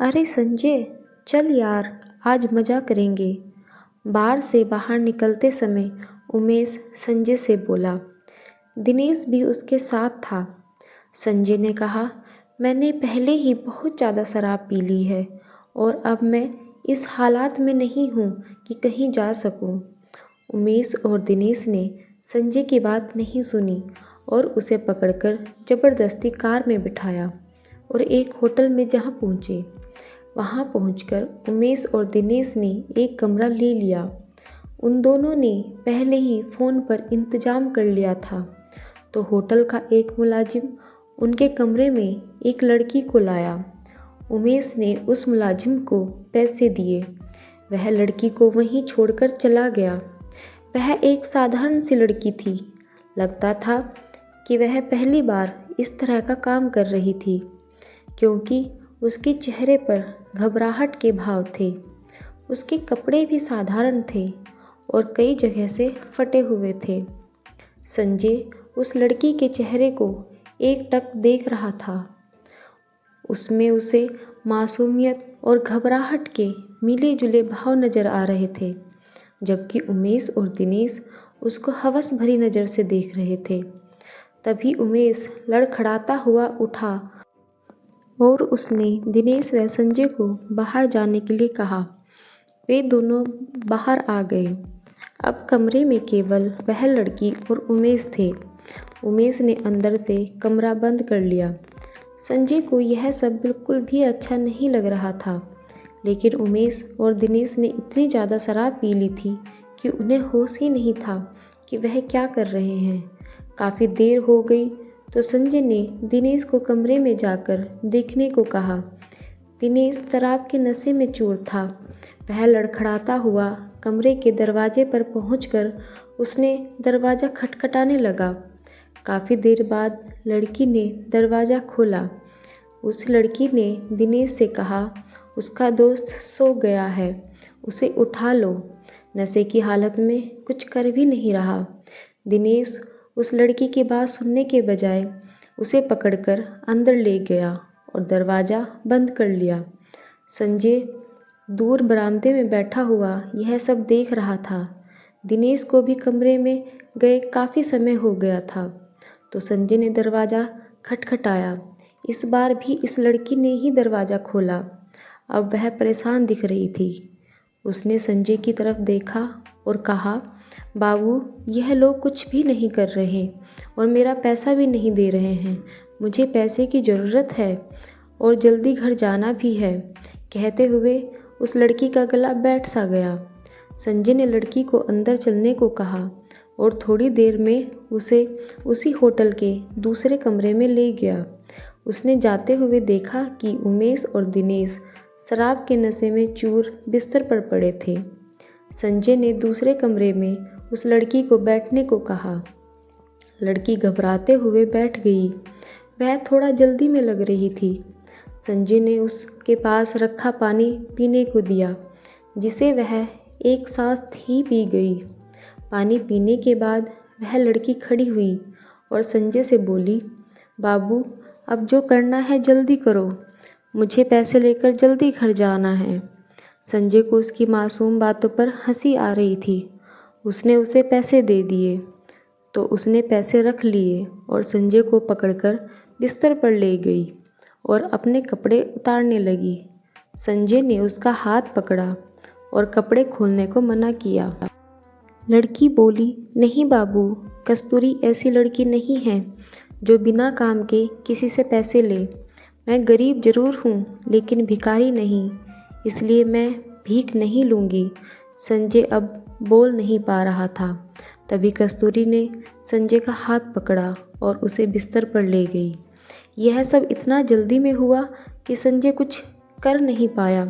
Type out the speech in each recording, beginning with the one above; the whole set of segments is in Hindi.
अरे संजय, चल यार, आज मज़ा करेंगे। बार से बाहर निकलते समय उमेश संजय से बोला। दिनेश भी उसके साथ था। संजय ने कहा, मैंने पहले ही बहुत ज़्यादा शराब पी ली है और अब मैं इस हालात में नहीं हूँ कि कहीं जा सकूँ। उमेश और दिनेश ने संजय की बात नहीं सुनी और उसे पकड़कर ज़बरदस्ती कार में बिठाया और एक होटल में जहाँ पहुँचे। वहाँ पहुंचकर उमेश और दिनेश ने एक कमरा ले लिया। उन दोनों ने पहले ही फ़ोन पर इंतज़ाम कर लिया था। तो होटल का एक मुलाजिम उनके कमरे में एक लड़की को लाया। उमेश ने उस मुलाजिम को पैसे दिए। वह लड़की को वहीं छोड़कर चला गया। वह एक साधारण सी लड़की थी। लगता था कि वह पहली बार इस तरह का काम कर रही थी, क्योंकि उसके चेहरे पर घबराहट के भाव थे। उसके कपड़े भी साधारण थे और कई जगह से फटे हुए थे। संजय उस लड़की के चेहरे को एकटक देख रहा था। उसमें उसे मासूमियत और घबराहट के मिले जुले भाव नज़र आ रहे थे, जबकि उमेश और दिनेश उसको हवस भरी नज़र से देख रहे थे। तभी उमेश लड़खड़ाता हुआ उठा और उसने दिनेश व संजय को बाहर जाने के लिए कहा। वे दोनों बाहर आ गए। अब कमरे में केवल वह लड़की और उमेश थे। उमेश ने अंदर से कमरा बंद कर लिया। संजय को यह सब बिल्कुल भी अच्छा नहीं लग रहा था, लेकिन उमेश और दिनेश ने इतनी ज़्यादा शराब पी ली थी कि उन्हें होश ही नहीं था कि वह क्या कर रहे हैं। काफ़ी देर हो गई तो संजय ने दिनेश को कमरे में जाकर देखने को कहा। दिनेश शराब के नशे में चूर था। वह लड़खड़ाता हुआ कमरे के दरवाजे पर पहुंचकर उसने दरवाज़ा खटखटाने लगा। काफ़ी देर बाद लड़की ने दरवाज़ा खोला। उस लड़की ने दिनेश से कहा, उसका दोस्त सो गया है, उसे उठा लो। नशे की हालत में कुछ कर भी नहीं रहा। दिनेश उस लड़की की बात सुनने के बजाय उसे पकड़कर अंदर ले गया और दरवाज़ा बंद कर लिया। संजय दूर बरामदे में बैठा हुआ यह सब देख रहा था। दिनेश को भी कमरे में गए काफ़ी समय हो गया था। तो संजय ने दरवाज़ा खटखटाया। इस बार भी इस लड़की ने ही दरवाज़ा खोला। अब वह परेशान दिख रही थी। उसने संजय की तरफ देखा और कहा, बाबू, यह लोग कुछ भी नहीं कर रहे और मेरा पैसा भी नहीं दे रहे हैं। मुझे पैसे की ज़रूरत है और जल्दी घर जाना भी है। कहते हुए उस लड़की का गला बैठ सा गया। संजय ने लड़की को अंदर चलने को कहा और थोड़ी देर में उसे उसी होटल के दूसरे कमरे में ले गया। उसने जाते हुए देखा कि उमेश और दिनेश शराब के नशे में चूर बिस्तर पर पड़े थे। संजय ने दूसरे कमरे में उस लड़की को बैठने को कहा। लड़की घबराते हुए बैठ गई। वह थोड़ा जल्दी में लग रही थी। संजय ने उसके पास रखा पानी पीने को दिया, जिसे वह एक सांस ही पी गई। पानी पीने के बाद वह लड़की खड़ी हुई और संजय से बोली, बाबू, अब जो करना है जल्दी करो। मुझे पैसे लेकर जल्दी घर जाना है। संजय को उसकी मासूम बातों पर हंसी आ रही थी। उसने उसे पैसे दे दिए तो उसने पैसे रख लिए और संजय को पकड़कर बिस्तर पर ले गई और अपने कपड़े उतारने लगी। संजय ने उसका हाथ पकड़ा और कपड़े खोलने को मना किया। लड़की बोली, नहीं बाबू, कस्तूरी ऐसी लड़की नहीं है जो बिना काम के किसी से पैसे ले। मैं गरीब जरूर हूँ, लेकिन भिखारी नहीं, इसलिए मैं भीख नहीं लूँगी। संजय अब बोल नहीं पा रहा था। तभी कस्तूरी ने संजय का हाथ पकड़ा और उसे बिस्तर पर ले गई। यह सब इतना जल्दी में हुआ कि संजय कुछ कर नहीं पाया।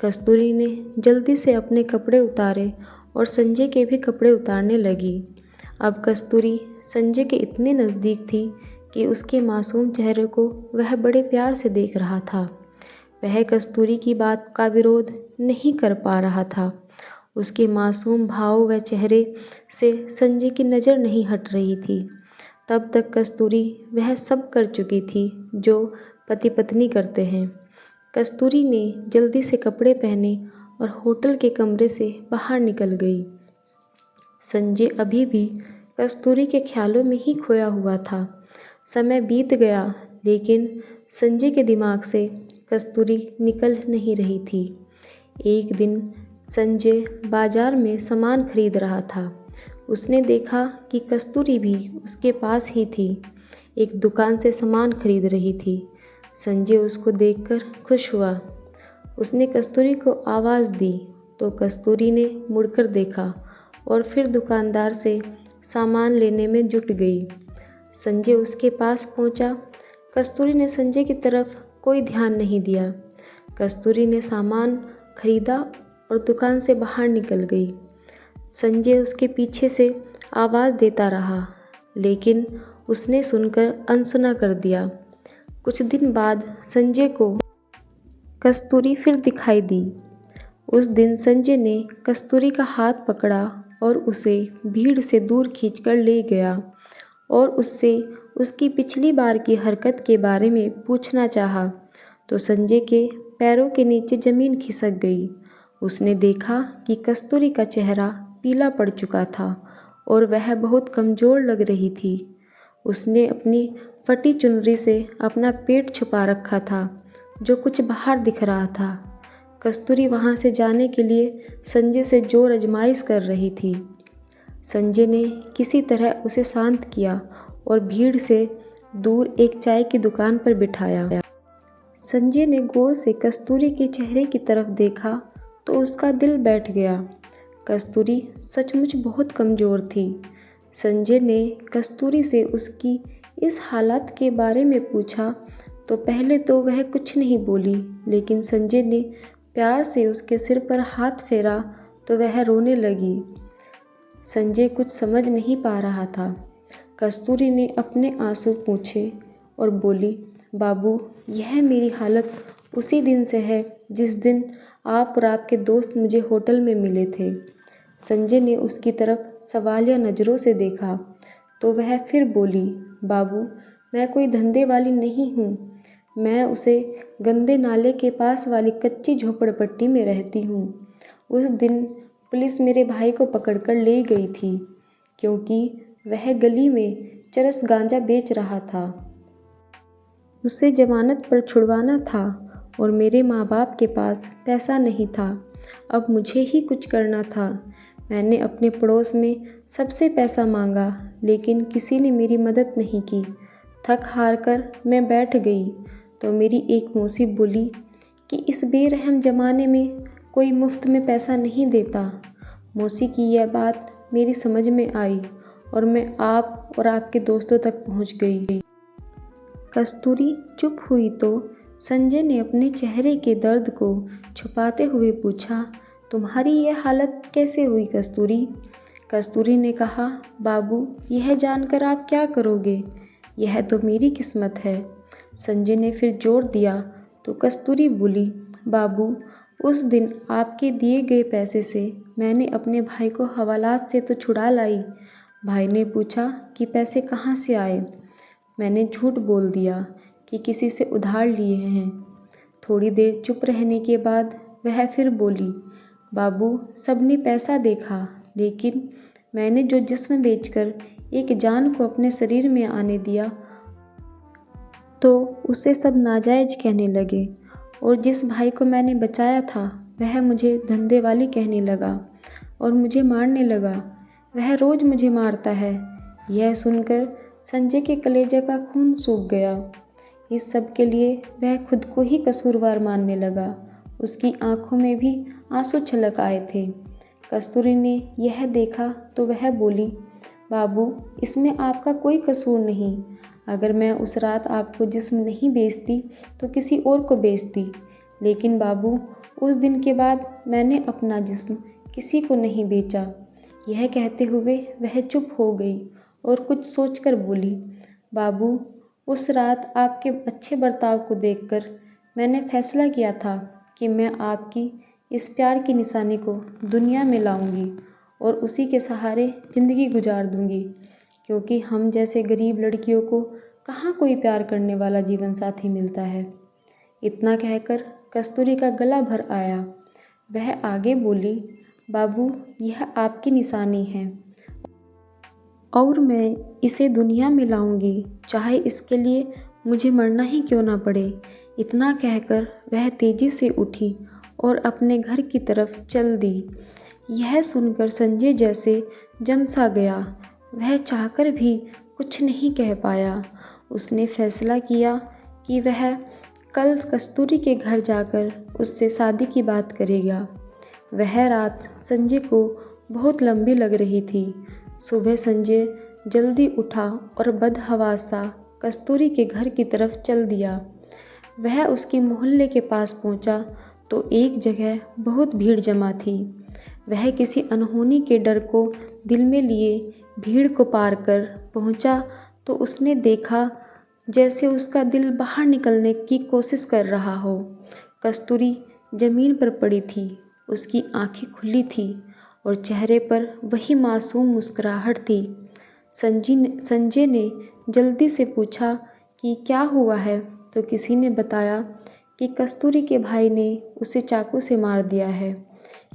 कस्तूरी ने जल्दी से अपने कपड़े उतारे और संजय के भी कपड़े उतारने लगी। अब कस्तूरी संजय के इतने नज़दीक थी कि उसके मासूम चेहरे को वह बड़े प्यार से देख रहा था। वह कस्तूरी की बात का विरोध नहीं कर पा रहा था। उसके मासूम भाव व चेहरे से संजय की नज़र नहीं हट रही थी। तब तक कस्तूरी वह सब कर चुकी थी जो पति पत्नी करते हैं। कस्तूरी ने जल्दी से कपड़े पहने और होटल के कमरे से बाहर निकल गई। संजय अभी भी कस्तूरी के ख्यालों में ही खोया हुआ था। समय बीत गया लेकिन संजय के दिमाग से कस्तूरी निकल नहीं रही थी। एक दिन संजय बाजार में सामान खरीद रहा था। उसने देखा कि कस्तूरी भी उसके पास ही थी, एक दुकान से सामान खरीद रही थी। संजय उसको देखकर खुश हुआ। उसने कस्तूरी को आवाज़ दी तो कस्तूरी ने मुड़कर देखा और फिर दुकानदार से सामान लेने में जुट गई। संजय उसके पास पहुंचा। कस्तूरी ने संजय की तरफ कोई ध्यान नहीं दिया। कस्तूरी ने सामान खरीदा और दुकान से बाहर निकल गई। संजय उसके पीछे से आवाज़ देता रहा लेकिन उसने सुनकर अनसुना कर दिया। कुछ दिन बाद संजय को कस्तूरी फिर दिखाई दी। उस दिन संजय ने कस्तूरी का हाथ पकड़ा और उसे भीड़ से दूर खींचकर ले गया और उससे उसकी पिछली बार की हरकत के बारे में पूछना चाहा तो संजय के पैरों के नीचे ज़मीन खिसक गई। उसने देखा कि कस्तूरी का चेहरा पीला पड़ चुका था और वह बहुत कमज़ोर लग रही थी। उसने अपनी फटी चुनरी से अपना पेट छुपा रखा था जो कुछ बाहर दिख रहा था। कस्तूरी वहाँ से जाने के लिए संजय से जोर आजमाइश कर रही थी। संजय ने किसी तरह उसे शांत किया और भीड़ से दूर एक चाय की दुकान पर बिठाया। संजय ने गौर से कस्तूरी के चेहरे की तरफ देखा तो उसका दिल बैठ गया। कस्तूरी सचमुच बहुत कमज़ोर थी। संजय ने कस्तूरी से उसकी इस हालत के बारे में पूछा तो पहले तो वह कुछ नहीं बोली, लेकिन संजय ने प्यार से उसके सिर पर हाथ फेरा तो वह रोने लगी। संजय कुछ समझ नहीं पा रहा था। कस्तूरी ने अपने आंसू पोंछे और बोली, बाबू, यह मेरी हालत उसी दिन से है जिस दिन आप और आपके दोस्त मुझे होटल में मिले थे। संजय ने उसकी तरफ सवालिया नज़रों से देखा तो वह फिर बोली, बाबू, मैं कोई धंधे वाली नहीं हूँ। मैं उसे गंदे नाले के पास वाली कच्ची झोपड़पट्टी में रहती हूँ। उस दिन पुलिस मेरे भाई को पकड़कर ले गई थी क्योंकि वह गली में चरस गांजा बेच रहा था। उसे जमानत पर छुड़वाना था और मेरे माँ बाप के पास पैसा नहीं था। अब मुझे ही कुछ करना था। मैंने अपने पड़ोस में सबसे पैसा मांगा लेकिन किसी ने मेरी मदद नहीं की। थक हार कर मैं बैठ गई तो मेरी एक मौसी बोली कि इस बेरहम ज़माने में कोई मुफ्त में पैसा नहीं देता। मौसी की यह बात मेरी समझ में आई और मैं आप और आपके दोस्तों तक पहुंच गई। कस्तूरी चुप हुई तो संजय ने अपने चेहरे के दर्द को छुपाते हुए पूछा, तुम्हारी यह हालत कैसे हुई कस्तूरी? कस्तूरी ने कहा, बाबू, यह जानकर आप क्या करोगे? यह तो मेरी किस्मत है। संजय ने फिर जोर दिया तो कस्तूरी बोली, बाबू, उस दिन आपके दिए गए पैसे से मैंने अपने भाई को हवालात से तो छुड़ा लाई। भाई ने पूछा कि पैसे कहाँ से आए। मैंने झूठ बोल दिया कि किसी से उधार लिए हैं। थोड़ी देर चुप रहने के बाद वह फिर बोली, बाबू, सबने पैसा देखा लेकिन मैंने जो जिस्म बेचकर एक जान को अपने शरीर में आने दिया तो उसे सब नाजायज़ कहने लगे और जिस भाई को मैंने बचाया था वह मुझे धंधे वाली कहने लगा और मुझे मारने लगा। वह रोज़ मुझे मारता है। यह सुनकर संजय के कलेजे का खून सूख गया। इस सब के लिए वह खुद को ही कसूरवार मानने लगा। उसकी आंखों में भी आंसू छलक आए थे। कस्तूरी ने यह देखा तो वह बोली, बाबू, इसमें आपका कोई कसूर नहीं। अगर मैं उस रात आपको जिस्म नहीं बेचती तो किसी और को बेचती, लेकिन बाबू, उस दिन के बाद मैंने अपना जिस्म किसी को नहीं बेचा। यह कहते हुए वह चुप हो गई और कुछ सोचकर बोली, बाबू, उस रात आपके अच्छे बर्ताव को देखकर मैंने फैसला किया था कि मैं आपकी इस प्यार की निशानी को दुनिया में लाऊंगी और उसी के सहारे ज़िंदगी गुजार दूंगी, क्योंकि हम जैसे गरीब लड़कियों को कहाँ कोई प्यार करने वाला जीवन साथी मिलता है। इतना कहकर कस्तूरी का गला भर आया। वह आगे बोली, बाबू, यह आपकी निशानी है और मैं इसे दुनिया में लाऊंगी, चाहे इसके लिए मुझे मरना ही क्यों ना पड़े। इतना कहकर वह तेजी से उठी और अपने घर की तरफ चल दी। यह सुनकर संजय जैसे जम सा गया। वह चाहकर भी कुछ नहीं कह पाया। उसने फैसला किया कि वह कल कस्तूरी के घर जाकर उससे शादी की बात करेगा। वह रात संजय को बहुत लंबी लग रही थी। सुबह संजय जल्दी उठा और बदहवास सा कस्तूरी के घर की तरफ चल दिया। वह उसके मोहल्ले के पास पहुंचा तो एक जगह बहुत भीड़ जमा थी। वह किसी अनहोनी के डर को दिल में लिए भीड़ को पार कर पहुंचा तो उसने देखा जैसे उसका दिल बाहर निकलने की कोशिश कर रहा हो। कस्तूरी जमीन पर पड़ी थी, उसकी आंखें खुली थी और चेहरे पर वही मासूम मुस्कुराहट थी। संजय ने जल्दी से पूछा कि क्या हुआ है, तो किसी ने बताया कि कस्तूरी के भाई ने उसे चाकू से मार दिया है,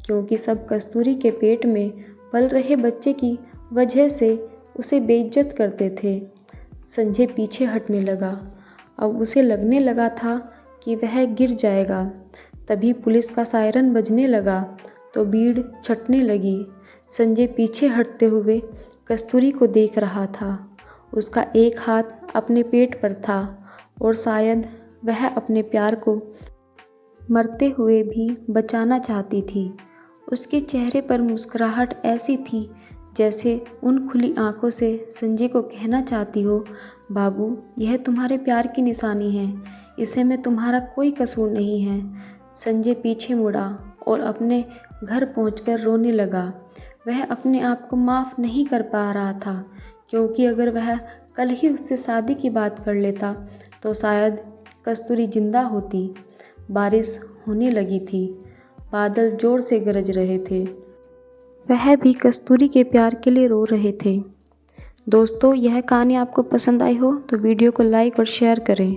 क्योंकि सब कस्तूरी के पेट में पल रहे बच्चे की वजह से उसे बेइज्जत करते थे। संजय पीछे हटने लगा। अब उसे लगने लगा था कि वह गिर जाएगा। तभी पुलिस का सायरन बजने लगा तो भीड़ छटने लगी। संजय पीछे हटते हुए कस्तूरी को देख रहा था। उसका एक हाथ अपने पेट पर था और शायद वह अपने प्यार को मरते हुए भी बचाना चाहती थी। उसके चेहरे पर मुस्कुराहट ऐसी थी जैसे उन खुली आंखों से संजय को कहना चाहती हो, बाबू, यह तुम्हारे प्यार की निशानी है, इसे में तुम्हारा कोई कसूर नहीं है। संजय पीछे मुड़ा और अपने घर पहुंचकर रोने लगा। वह अपने आप को माफ़ नहीं कर पा रहा था, क्योंकि अगर वह कल ही उससे शादी की बात कर लेता तो शायद कस्तूरी जिंदा होती। बारिश होने लगी थी, बादल ज़ोर से गरज रहे थे। वह भी कस्तूरी के प्यार के लिए रो रहे थे। दोस्तों, यह कहानी आपको पसंद आई हो तो वीडियो को लाइक और शेयर करें।